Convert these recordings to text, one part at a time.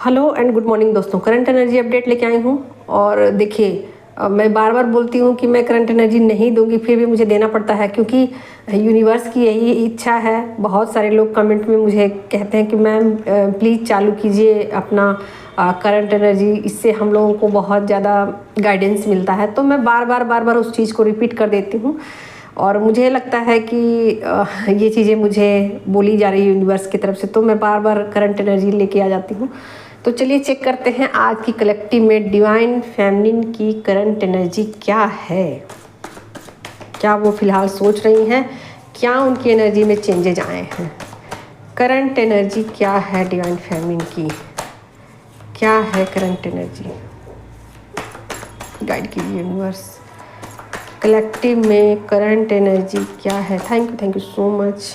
Hello and good morning दोस्तों। Current energy update लेके आई हूँ। और देखिए, मैं बार बार बोलती हूँ कि मैं करंट एनर्जी नहीं दूंगी, फिर भी मुझे देना पड़ता है क्योंकि यूनिवर्स की यही इच्छा है। बहुत सारे लोग कमेंट में मुझे कहते हैं कि मैम प्लीज़ चालू कीजिए अपना करंट एनर्जी, इससे हम लोगों को बहुत ज़्यादा गाइडेंस मिलता है। तो मैं बार बार उस चीज़ को रिपीट कर देती हूँ और मुझे लगता है कि ये चीज़ें मुझे बोली जा रही है यूनिवर्स की तरफ से, तो मैं बार बार करंट एनर्जी लेके आ जाती हूँ। तो चलिए चेक करते हैं आज की कलेक्टिव में डिवाइन फेमिनिन की करंट एनर्जी क्या है। क्या वो फिलहाल सोच रही हैं, क्या उनकी एनर्जी में चेंजेज आए हैं। करंट एनर्जी क्या है डिवाइन फेमिनिन की, क्या है करंट एनर्जी, गाइड कीजिए यूनिवर्स। कलेक्टिव में करंट एनर्जी क्या है। Thank you so much.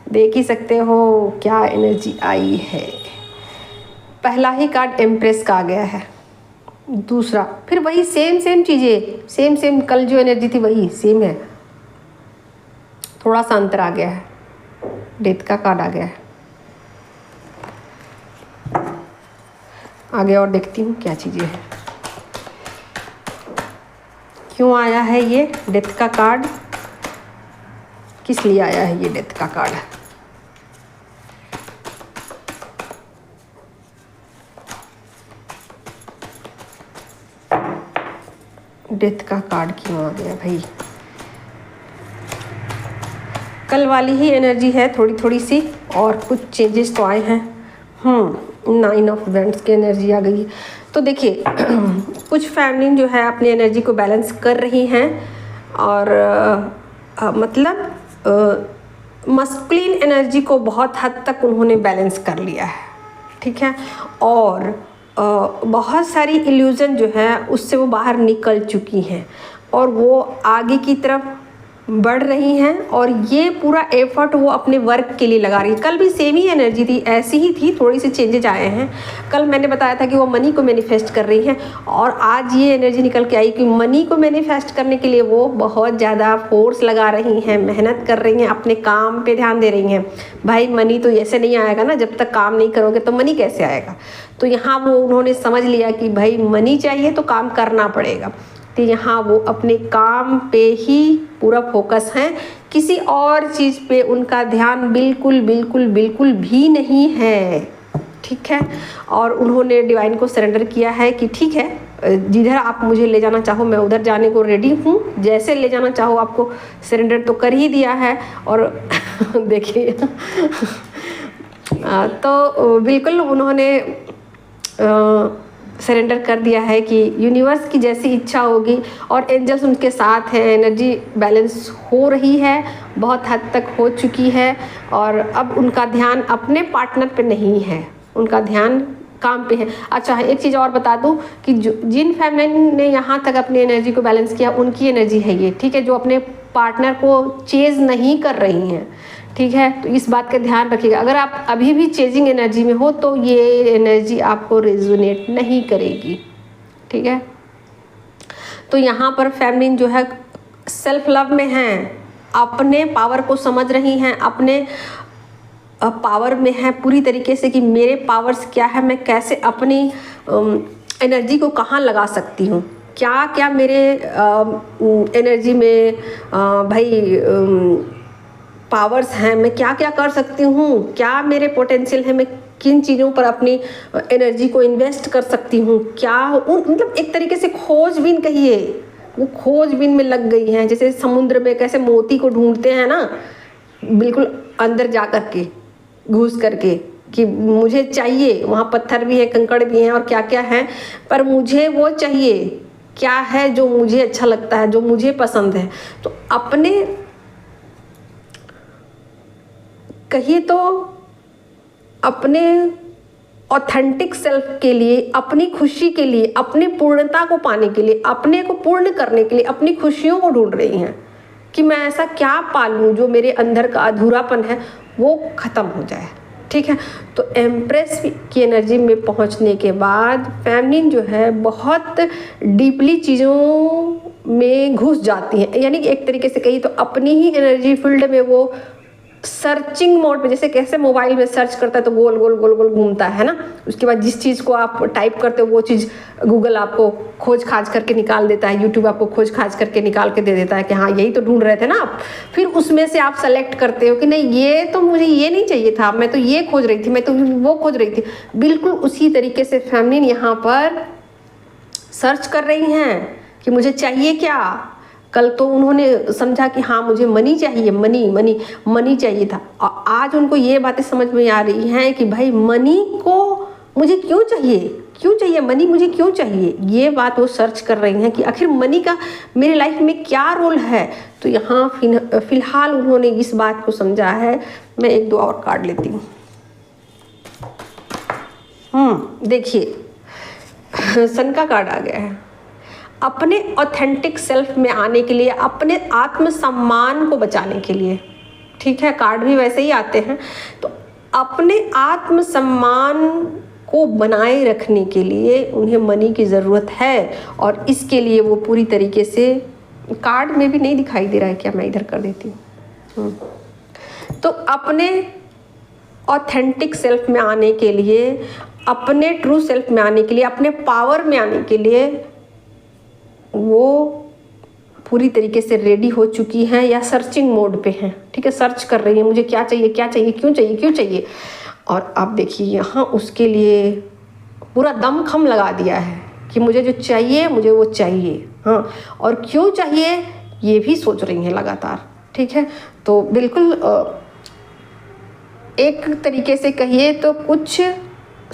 देख ही सकते हो क्या एनर्जी आई है। पहला ही कार्ड एम्प्रेस का आ गया है। दूसरा फिर वही सेम चीज़ें, सेम कल जो एनर्जी थी वही सेम है, थोड़ा सा अंतर आ गया है। डेथ का कार्ड आ गया है। आगे और देखती हूँ क्या चीज़ें हैं, क्यों आया है ये डेथ का कार्ड, किस लिए आया है ये डेथ का कार्ड। डेथ का कार्ड क्यों आ गया भाई। कल वाली ही एनर्जी है थोड़ी सी, और कुछ चेंजेस तो आए हैं। 9 ऑफ वेंट्स की एनर्जी आ गई। तो देखिए कुछ फैमिली जो है अपनी एनर्जी को बैलेंस कर रही हैं और मतलब मस्कुलिन एनर्जी को बहुत हद तक उन्होंने बैलेंस कर लिया है, ठीक है। और बहुत सारी इल्यूज़न जो है उससे वो बाहर निकल चुकी हैं और वो आगे की तरफ बढ़ रही हैं और ये पूरा एफर्ट वो अपने वर्क के लिए लगा रही है। कल भी सेम ही एनर्जी थी, ऐसी ही थी, थोड़ी सी चेंजेज आए हैं। कल मैंने बताया था कि वो मनी को मैनिफेस्ट कर रही हैं और आज ये एनर्जी निकल के आई कि मनी को मैनिफेस्ट करने के लिए वो बहुत ज़्यादा फोर्स लगा रही हैं, मेहनत कर रही हैं, अपने काम पे ध्यान दे रही हैं। भाई मनी तो ऐसे नहीं आएगा ना, जब तक काम नहीं करोगे तो मनी कैसे आएगा। तो यहाँ वो उन्होंने समझ लिया कि भाई मनी चाहिए तो काम करना पड़ेगा। तो यहाँ वो अपने काम पे ही पूरा फोकस हैं, किसी और चीज़ पे उनका ध्यान बिल्कुल भी नहीं है, ठीक है। और उन्होंने डिवाइन को सरेंडर किया है कि ठीक है, जिधर आप मुझे ले जाना चाहो मैं उधर जाने को रेडी हूँ, जैसे ले जाना चाहो आपको सरेंडर तो कर ही दिया है। और देखिए तो बिल्कुल उन्होंने सरेंडर कर दिया है कि यूनिवर्स की जैसी इच्छा होगी और एंजल्स उनके साथ हैं। एनर्जी बैलेंस हो रही है, बहुत हद तक हो चुकी है और अब उनका ध्यान अपने पार्टनर पे नहीं है, उनका ध्यान काम पे है। अच्छा, एक चीज़ और बता दूं कि जिन फैमिली ने यहाँ तक अपनी एनर्जी को बैलेंस किया उनकी एनर्जी है ये, ठीक है, जो अपने पार्टनर को चेज़ नहीं कर रही हैं, ठीक है। तो इस बात का ध्यान रखिएगा। अगर आप अभी भी चेजिंग एनर्जी में हो तो ये एनर्जी आपको रेजोनेट नहीं करेगी, ठीक है। तो यहाँ पर फैमिली जो है सेल्फ लव में हैं, अपने पावर को समझ रही हैं, अपने पावर में है पूरी तरीके से कि मेरे पावर्स क्या है, मैं कैसे अपनी एनर्जी को कहाँ लगा सकती हूँ, क्या क्या मेरे एनर्जी में भाई पावर्स हैं, मैं क्या क्या कर सकती हूँ, क्या मेरे पोटेंशियल है, मैं किन चीज़ों पर अपनी एनर्जी को इन्वेस्ट कर सकती हूँ, क्या मतलब एक तरीके से खोजबीन कहिए, वो खोजबीन में लग गई हैं। जैसे समुद्र में कैसे मोती को ढूंढते हैं ना, बिल्कुल अंदर जा कर के घुस करके कि मुझे चाहिए, वहाँ पत्थर भी है, कंकड़ भी हैं और क्या क्या है, पर मुझे वो चाहिए, क्या है जो मुझे अच्छा लगता है, जो मुझे पसंद है। तो अपने कहिए तो अपने ऑथेंटिक सेल्फ के लिए, अपनी खुशी के लिए, अपनी पूर्णता को पाने के लिए, अपने को पूर्ण करने के लिए अपनी खुशियों को ढूंढ रही हैं कि मैं ऐसा क्या पालूं जो मेरे अंदर का अधूरापन है वो ख़त्म हो जाए, ठीक है। तो एम्प्रेस की एनर्जी में पहुंचने के बाद फेमिनिन जो है बहुत डीपली चीज़ों में घुस जाती हैं, यानी कि एक तरीके से कहिए तो अपनी ही एनर्जी फील्ड में वो सर्चिंग मोड पे, जैसे कैसे मोबाइल में सर्च करता है तो गोल गोल गोल गोल घूमता है ना, उसके बाद जिस चीज़ को आप टाइप करते हो वो चीज़ गूगल आपको खोज खाज करके निकाल देता है, यूट्यूब आपको खोज खाज करके निकाल के दे देता है कि हाँ यही तो ढूंढ रहे थे ना आप। फिर उसमें से आप सेलेक्ट करते हो कि नहीं ये तो मुझे ये नहीं चाहिए था, मैं तो ये खोज रही थी, मैं तो वो खोज रही थी। बिल्कुल उसी तरीके से फैमिली यहाँ पर सर्च कर रही हैं कि मुझे चाहिए क्या। कल तो उन्होंने समझा कि हाँ मुझे मनी चाहिए, मनी मनी मनी चाहिए था, और आज उनको ये बातें समझ में आ रही हैं कि भाई मनी को मुझे क्यों चाहिए मनी मुझे क्यों चाहिए। ये बात वो सर्च कर रही हैं कि आखिर मनी का मेरी लाइफ में क्या रोल है। तो यहाँ फिलहाल उन्होंने इस बात को समझा है। मैं एक दो और कार्ड लेती हूँ। देखिए सन का कार्ड आ गया है। अपने ऑथेंटिक सेल्फ में आने के लिए, अपने आत्मसम्मान को बचाने के लिए, ठीक है, कार्ड भी वैसे ही आते हैं। तो अपने आत्मसम्मान को बनाए रखने के लिए उन्हें मनी की ज़रूरत है, और इसके लिए वो पूरी तरीके से, कार्ड में भी नहीं दिखाई दे रहा है क्या, मैं इधर कर देती हूँ। तो अपने ऑथेंटिक सेल्फ में आने के लिए, अपने ट्रू सेल्फ में आने के लिए, अपने पावर में आने के लिए वो पूरी तरीके से रेडी हो चुकी हैं या सर्चिंग मोड पे हैं, ठीक है, सर्च कर रही हैं मुझे क्या चाहिए, क्यों चाहिए। और आप देखिए यहाँ उसके लिए पूरा दमखम लगा दिया है कि मुझे जो चाहिए मुझे वो चाहिए, हाँ, और क्यों चाहिए ये भी सोच रही हैं लगातार, ठीक है। तो बिल्कुल एक तरीके से कहिए तो कुछ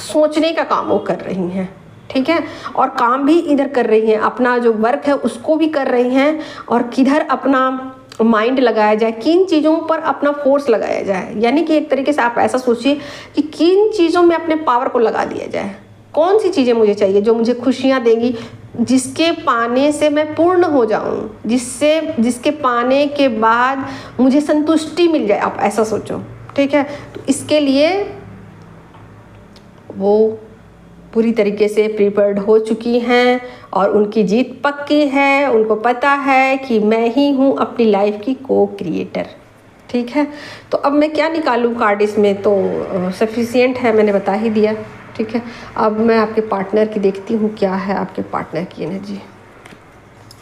सोचने का काम वो कर रही हैं, ठीक है, और काम भी इधर कर रही हैं, अपना जो वर्क है उसको भी कर रही हैं, और किधर अपना माइंड लगाया जाए, किन चीज़ों पर अपना फोर्स लगाया जाए। यानी कि एक तरीके से आप ऐसा सोचिए कि किन चीज़ों में अपने पावर को लगा दिया जाए, कौन सी चीज़ें मुझे चाहिए जो मुझे खुशियाँ देंगी, जिसके पाने से मैं पूर्ण हो जाऊँ, जिसके पाने के बाद मुझे संतुष्टि मिल जाए। आप ऐसा सोचो, ठीक है। तो इसके लिए वो पूरी तरीके से प्रिपेयर्ड हो चुकी हैं और उनकी जीत पक्की है। उनको पता है कि मैं ही हूँ अपनी लाइफ की को क्रिएटर, ठीक है। तो अब मैं क्या निकालूँ कार्ड, इसमें तो सफिशिएंट है, मैंने बता ही दिया, ठीक है। अब मैं आपके पार्टनर की देखती हूँ क्या है आपके पार्टनर की एनर्जी।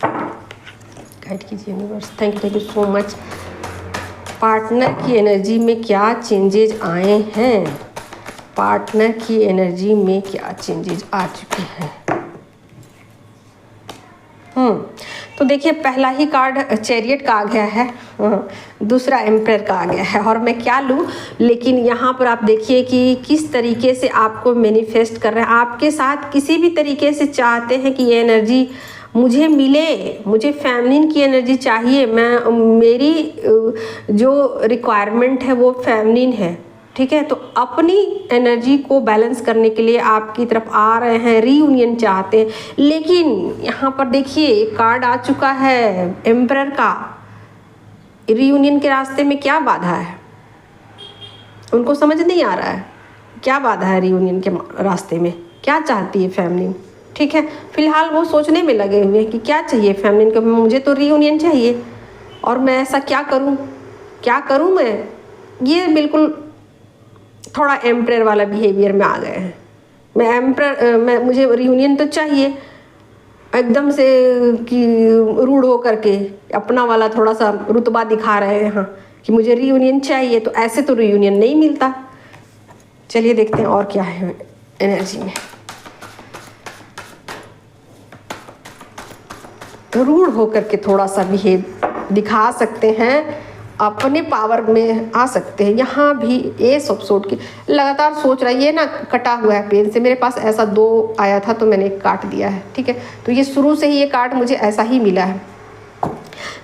गाइड कीजिए universe. Thank you so much. Partner की एनर्जी में क्या चेंजेज आए हैं, पार्टनर की एनर्जी में क्या चेंजेज आ चुके हैं। तो देखिए पहला ही कार्ड चैरियट का आ गया है, दूसरा एम्परर का आ गया है, और मैं क्या लूँ, लेकिन यहाँ पर आप देखिए कि किस तरीके से आपको मैनिफेस्ट कर रहे हैं। आपके साथ किसी भी तरीके से चाहते हैं कि ये एनर्जी मुझे मिले, मुझे फेमिनिन की एनर्जी चाहिए, मेरी जो रिक्वायरमेंट है वो फेमिनिन है, ठीक है। तो अपनी एनर्जी को बैलेंस करने के लिए आपकी तरफ आ रहे हैं, रीयूनियन चाहते हैं। लेकिन यहाँ पर देखिए कार्ड आ चुका है एम्परर का। रीयूनियन के रास्ते में क्या बाधा है, उनको समझ नहीं आ रहा है क्या बाधा है रीयूनियन के रास्ते में, क्या चाहती है फेमिनिन, ठीक है। फिलहाल वो सोचने में लगे हुए हैं कि क्या चाहिए फेमिनिन को, मुझे तो रीयूनियन चाहिए और मैं ऐसा क्या करूँ मैं। ये बिल्कुल थोड़ा एम्परर वाला बिहेवियर में आ गए हैं। मैं मुझे रियूनियन तो चाहिए, एकदम से कि रूड हो करके अपना वाला थोड़ा सा रुतबा दिखा रहे हैं, हाँ, कि मुझे रियूनियन चाहिए। तो ऐसे तो रियूनियन नहीं मिलता। चलिए देखते हैं और क्या है एनर्जी में। रूड हो करके थोड़ा सा बिहेव दिखा सकते हैं, अपने पावर में आ सकते हैं। यहाँ भी एस ऑफ सोर्ड की लगातार सोच रहा है, ये ना कटा हुआ है पेन से, मेरे पास ऐसा 2 आया था तो मैंने काट दिया है, ठीक है। तो ये शुरू से ही ये कार्ड मुझे ऐसा ही मिला है।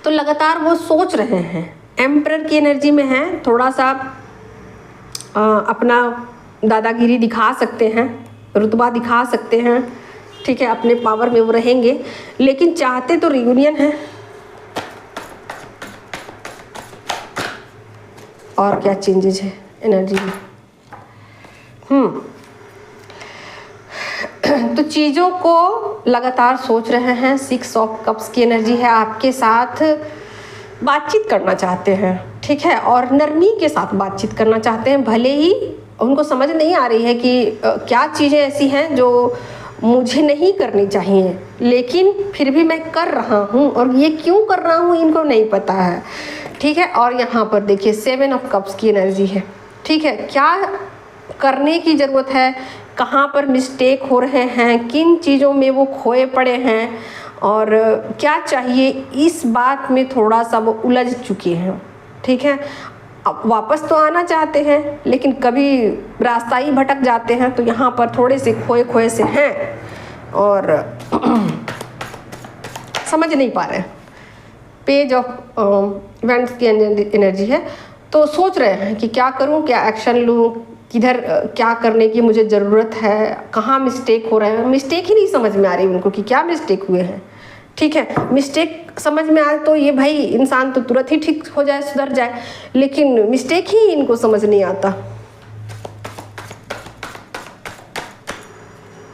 तो लगातार वो सोच रहे हैं, एम्परर की एनर्जी में है, थोड़ा सा अपना दादागिरी दिखा सकते हैं, रुतबा दिखा सकते हैं, ठीक है, अपने पावर में वो रहेंगे, लेकिन चाहते तो रियूनियन है। और क्या चेंजेज है एनर्जी में। तो चीज़ों को लगातार सोच रहे हैं। 6 ऑफ कप्स की एनर्जी है, आपके साथ बातचीत करना चाहते हैं, ठीक है, और नरमी के साथ बातचीत करना चाहते हैं, भले ही उनको समझ नहीं आ रही है कि क्या चीज़ें ऐसी हैं जो मुझे नहीं करनी चाहिए, लेकिन फिर भी मैं कर रहा हूँ, और ये क्यों कर रहा हूँ इनको नहीं पता है। ठीक है, और यहाँ पर देखिए 7 ऑफ कप्स की एनर्जी है। ठीक है, क्या करने की ज़रूरत है, कहाँ पर मिस्टेक हो रहे हैं, किन चीज़ों में वो खोए पड़े हैं और क्या चाहिए, इस बात में थोड़ा सा वो उलझ चुके हैं। ठीक है, अब वापस तो आना चाहते हैं लेकिन कभी रास्ता ही भटक जाते हैं, तो यहाँ पर थोड़े से खोए खोए से हैं और समझ नहीं पा रहे। पेज ऑफ वैंड्स की एनर्जी है, तो सोच रहे हैं कि क्या करूं, क्या एक्शन लूं, किधर क्या करने की मुझे ज़रूरत है, कहाँ मिस्टेक हो रहे हैं। मिस्टेक ही नहीं समझ में आ रही उनको कि क्या मिस्टेक हुए हैं। ठीक है, मिस्टेक समझ में आए तो ये भाई इंसान तो तुरंत ही ठीक हो जाए, सुधर जाए, लेकिन मिस्टेक ही इनको समझ नहीं आता।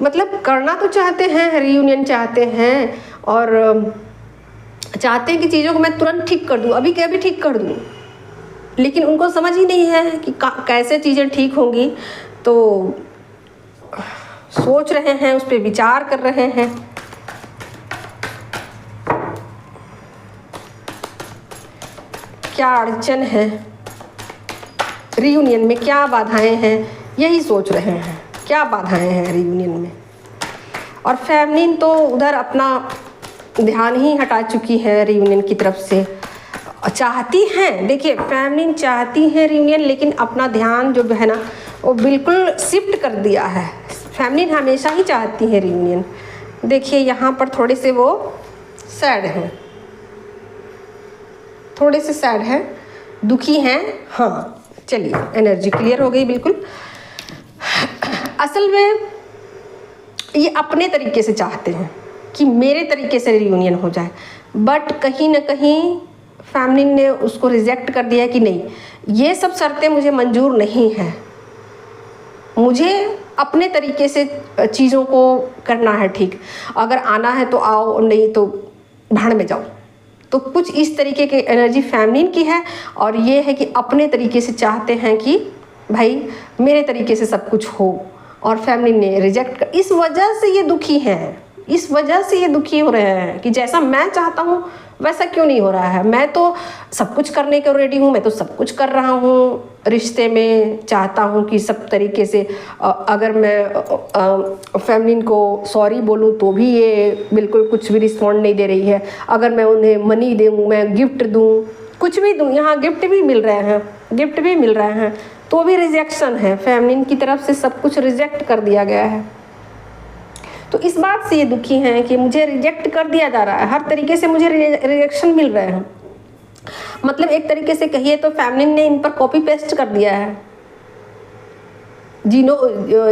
मतलब करना तो चाहते हैं, रीयूनियन चाहते हैं और चाहते हैं कि चीज़ों को मैं तुरंत ठीक कर दूं, अभी के अभी ठीक कर दूं, लेकिन उनको समझ ही नहीं है कि कैसे चीज़ें ठीक होंगी। तो सोच रहे हैं, उस पर विचार कर रहे हैं। क्या अड़चन है रीयूनियन में, क्या बाधाएं हैं, यही सोच रहे हैं, क्या बाधाएं हैं रीयूनियन में। और फेमिनिन तो उधर अपना ध्यान ही हटा चुकी है रीयूनियन की तरफ से। चाहती हैं, देखिए फेमिनिन चाहती हैं रीयूनियन, लेकिन अपना ध्यान जो है ना वो बिल्कुल शिफ्ट कर दिया है। फेमिनिन हमेशा ही चाहती है रीयूनियन। देखिए यहाँ पर थोड़े से वो सैड हैं, थोड़े से सैड हैं, दुखी हैं। हाँ चलिए, एनर्जी क्लियर हो गई बिल्कुल। असल में ये अपने तरीके से चाहते हैं कि मेरे तरीके से रियूनियन हो जाए, बट कहीं ना कहीं फेमिनिन ने उसको रिजेक्ट कर दिया कि नहीं, ये सब शर्तें मुझे मंजूर नहीं हैं, मुझे अपने तरीके से चीज़ों को करना है। ठीक, अगर आना है तो आओ, नहीं तो भाड़ में जाओ। तो कुछ इस तरीके की एनर्जी फेमिनिन की है, और ये है कि अपने तरीके से चाहते हैं कि भाई मेरे तरीके से सब कुछ हो, और फेमिनिन ने रिजेक्ट कर। इस वजह से ये दुखी हैं, इस वजह से ये दुखी हो रहे हैं कि जैसा मैं चाहता हूँ वैसा क्यों नहीं हो रहा है। मैं तो सब कुछ करने को रेडी हूँ, मैं तो सब कुछ कर रहा हूँ रिश्ते में, चाहता हूँ कि सब तरीके से। अगर मैं फेमिनिन को सॉरी बोलूँ तो भी ये बिल्कुल कुछ भी रिस्पॉन्ड नहीं दे रही है। अगर मैं उन्हें मनी दूँ, मैं गिफ्ट दूँ, कुछ भी दूँ, यहाँ गिफ्ट भी मिल रहे हैं, गिफ्ट भी मिल रहे हैं, तो भी रिजेक्शन है। फेमिनिन की तरफ से सब कुछ रिजेक्ट कर दिया गया है। तो इस बात से ये दुखी हैं कि मुझे रिजेक्ट कर दिया जा रहा है, हर तरीके से मुझे रिजेक्शन मिल रहे हैं। मतलब एक तरीके से कहिए तो फेमिनिन ने इन पर कॉपी पेस्ट कर दिया है।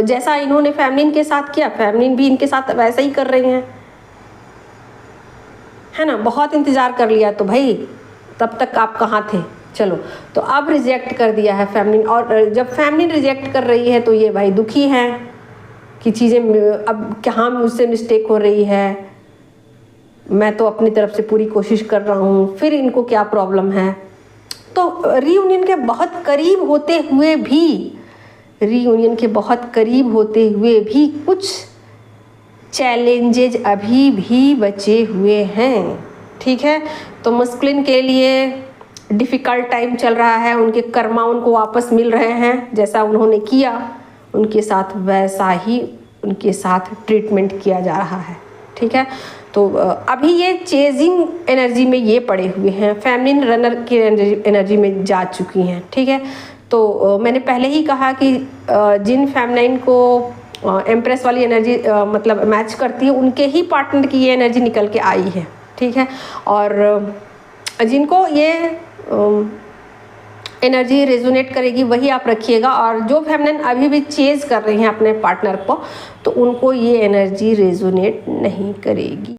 जैसा इन्होंने फेमिनिन के साथ किया, फेमिनिन भी इनके साथ वैसा ही कर रही हैं, है ना। बहुत इंतज़ार कर लिया तो भाई तब तक आप कहाँ थे, चलो तो अब रिजेक्ट कर दिया है फेमिनिन। और जब फेमिनिन रिजेक्ट कर रही है तो ये भाई दुखी हैं कि चीज़ें अब कहाँ मुझसे मिस्टेक हो रही है, मैं तो अपनी तरफ से पूरी कोशिश कर रहा हूँ, फिर इनको क्या प्रॉब्लम है। तो रीयूनियन के बहुत करीब होते हुए भी, रीयूनियन के बहुत करीब होते हुए भी कुछ चैलेंजेज अभी भी बचे हुए हैं। ठीक है, तो मस्कुलिन के लिए डिफ़िकल्ट टाइम चल रहा है, उनके कर्मा उनको वापस मिल रहे हैं, जैसा उन्होंने किया उनके साथ वैसा ही उनके साथ ट्रीटमेंट किया जा रहा है। ठीक है, तो अभी ये चेजिंग एनर्जी में ये पड़े हुए हैं, फेमिनिन रनर की एनर्जी में जा चुकी हैं। ठीक है, तो मैंने पहले ही कहा कि जिन फेमिनिन को एम्प्रेस वाली एनर्जी मतलब मैच करती है, उनके ही पार्टनर की ये एनर्जी निकल के आई है। ठीक है, और जिनको ये एनर्जी रेजोनेट करेगी वही आप रखिएगा, और जो फेमिनिन अभी भी चेज कर रही हैं अपने पार्टनर को, तो उनको ये एनर्जी रेजोनेट नहीं करेगी।